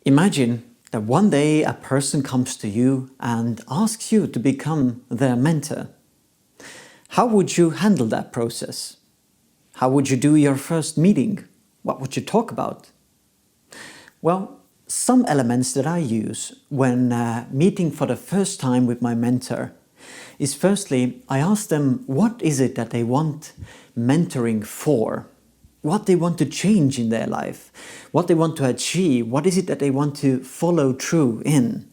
Imagine that one day a person comes to you and asks you to become their mentor. How would you handle that process? How would you do your first meeting? What would you talk about? Well, some elements that I use when meeting for the first time with my mentor is firstly, I ask them what is it that they want mentoring for? What they want to change in their life, what they want to achieve, what is it that they want to follow through in.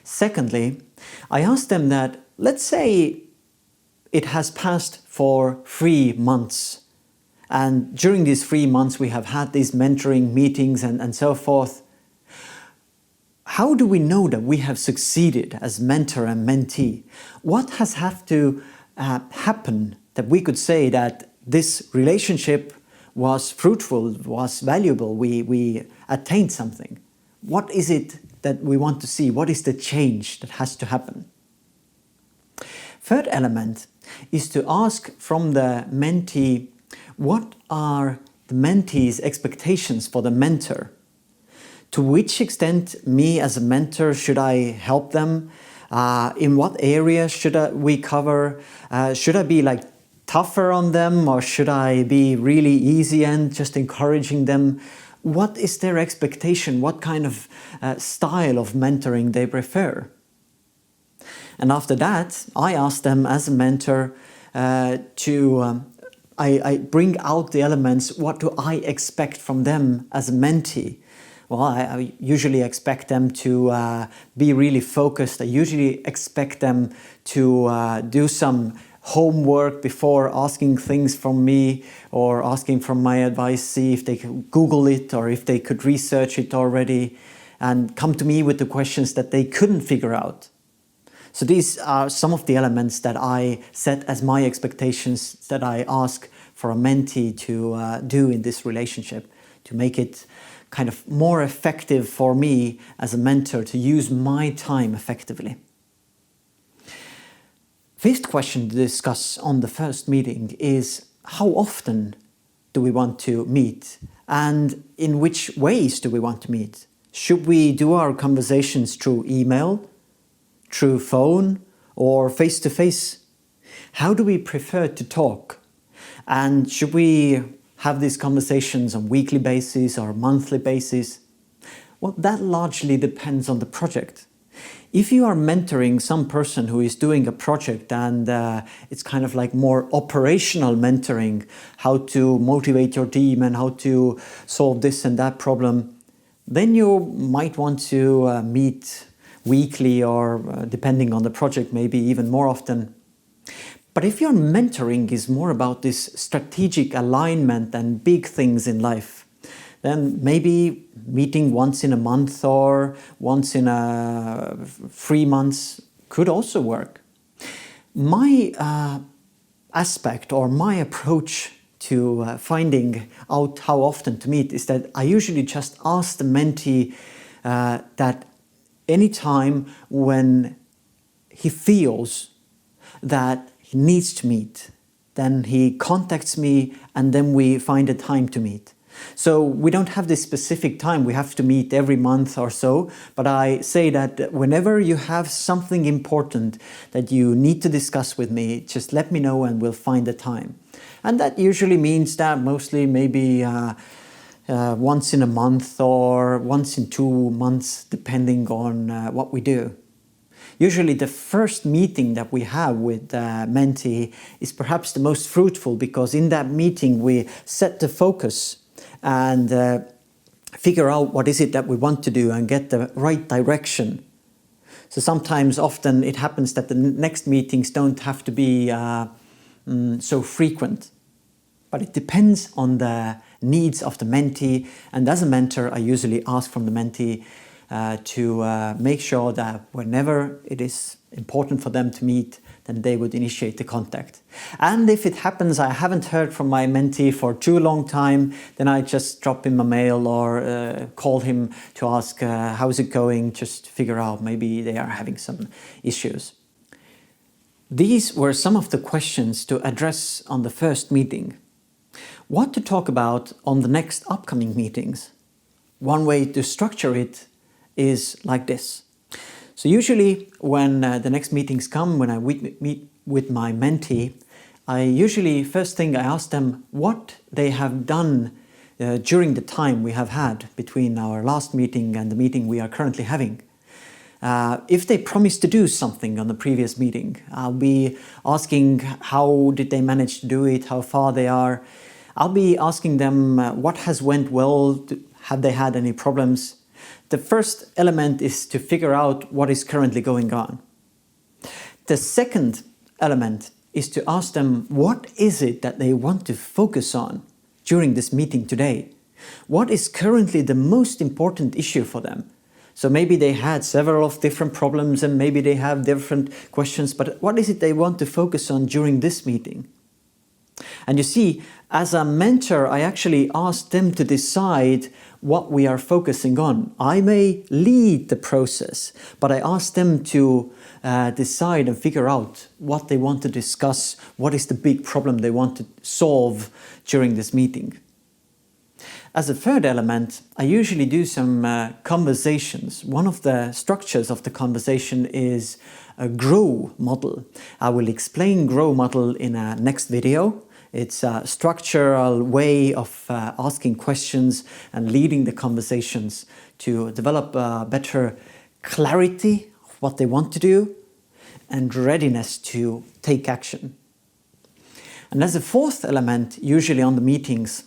Secondly, I ask them that, let's say it has passed for 3 months, and during these 3 months we have had these mentoring meetings and so forth. How do we know that we have succeeded as mentor and mentee? What has have to happen that we could say that this relationship was fruitful, was valuable, we attained something? What is it that we want to see? What is the change that has to happen? Third element is to ask from the mentee, what are the mentee's expectations for the mentor? To which extent me as a mentor should I help them? In what area should we cover? Should I be like tougher on them, or should I be really easy and just encouraging them? What is their expectation? What kind of style of mentoring they prefer? And after that, I ask them as a mentor I bring out the elements. What do I expect from them as a mentee? Well, I usually expect them to be really focused. I usually expect them to do some homework before asking things from me or asking from my advice, see if they could Google it or if they could research it already and come to me with the questions that they couldn't figure out. So these are some of the elements that I set as my expectations that I ask for a mentee to do in this relationship, to make it kind of more effective for me as a mentor to use my time effectively. Fifth question to discuss on the first meeting is, how often do we want to meet and in which ways do we want to meet? Should we do our conversations through email, through phone, or face-to-face? How do we prefer to talk? And should we have these conversations on weekly basis or monthly basis? Well, that largely depends on the project. If you are mentoring some person who is doing a project and it's kind of like more operational mentoring, how to motivate your team and how to solve this and that problem, then you might want to meet weekly or depending on the project, maybe even more often. But if your mentoring is more about this strategic alignment and big things in life, then maybe meeting once in a month or once in 3 months could also work. My aspect or my approach to finding out how often to meet is that I usually just ask the mentee that any time when he feels that he needs to meet, then he contacts me and then we find a time to meet. So we don't have this specific time, we have to meet every month or so, but I say that whenever you have something important that you need to discuss with me, just let me know and we'll find the time. And that usually means that mostly maybe once in a month or once in 2 months, depending on what we do. Usually the first meeting that we have with mentee is perhaps the most fruitful, because in that meeting we set the focus and figure out what is it that we want to do and get the right direction. So sometimes, often it happens that the next meetings don't have to be so frequent, but it depends on the needs of the mentee. And as a mentor, I usually ask from the mentee to make sure that whenever it is important for them to meet, then they would initiate the contact. And if it happens I haven't heard from my mentee for too long time, then I just drop him a mail or call him to ask how's it going, just to figure out maybe they are having some issues. These were some of the questions to address on the first meeting. What to talk about on the next upcoming meetings? One way to structure it is like this. So usually when the next meetings come, when I meet with my mentee, I usually first thing I ask them what they have done during the time we have had between our last meeting and the meeting we are currently having. If they promised to do something on the previous meeting, I'll be asking how did they manage to do it, how far they are. I'll be asking them what has went well, have they had any problems. The first element is to figure out what is currently going on. The second element is to ask them what is it that they want to focus on during this meeting today. What is currently the most important issue for them? So maybe they had several of different problems and maybe they have different questions, but what is it they want to focus on during this meeting? And you see, as a mentor, I actually ask them to decide what we are focusing on. I may lead the process, but I ask them to decide and figure out what they want to discuss, what is the big problem they want to solve during this meeting. As a third element, I usually do some conversations. One of the structures of the conversation is a GROW model. I will explain GROW model in a next video. It's a structural way of asking questions and leading the conversations to develop better clarity of what they want to do and readiness to take action. And as a fourth element, usually on the meetings,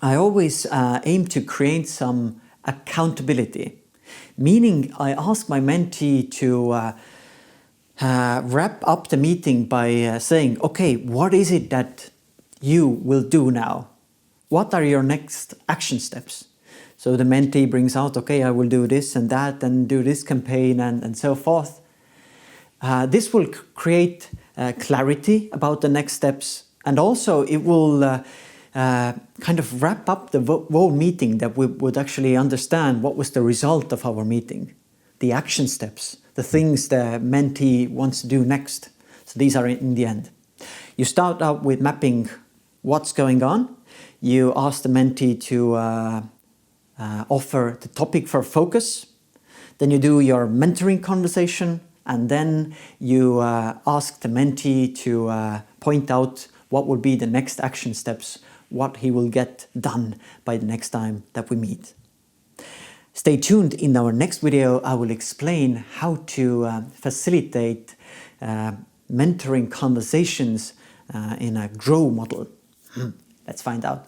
I always aim to create some accountability, meaning I ask my mentee to wrap up the meeting by saying, okay, what is it that you will do now? What are your next action steps? So the mentee brings out, okay, I will do this and that and do this campaign and so forth. This will create clarity about the next steps, and also it will kind of wrap up the whole meeting, that we would actually understand what was the result of our meeting, the action steps, the things the mentee wants to do next. So these are in the end. You start out with mapping what's going on. You ask the mentee to offer the topic for focus. Then you do your mentoring conversation, and then you ask the mentee to point out what will be the next action steps, what he will get done by the next time that we meet. Stay tuned. In our next video, I will explain how to facilitate mentoring conversations in a GROW model. Let's find out.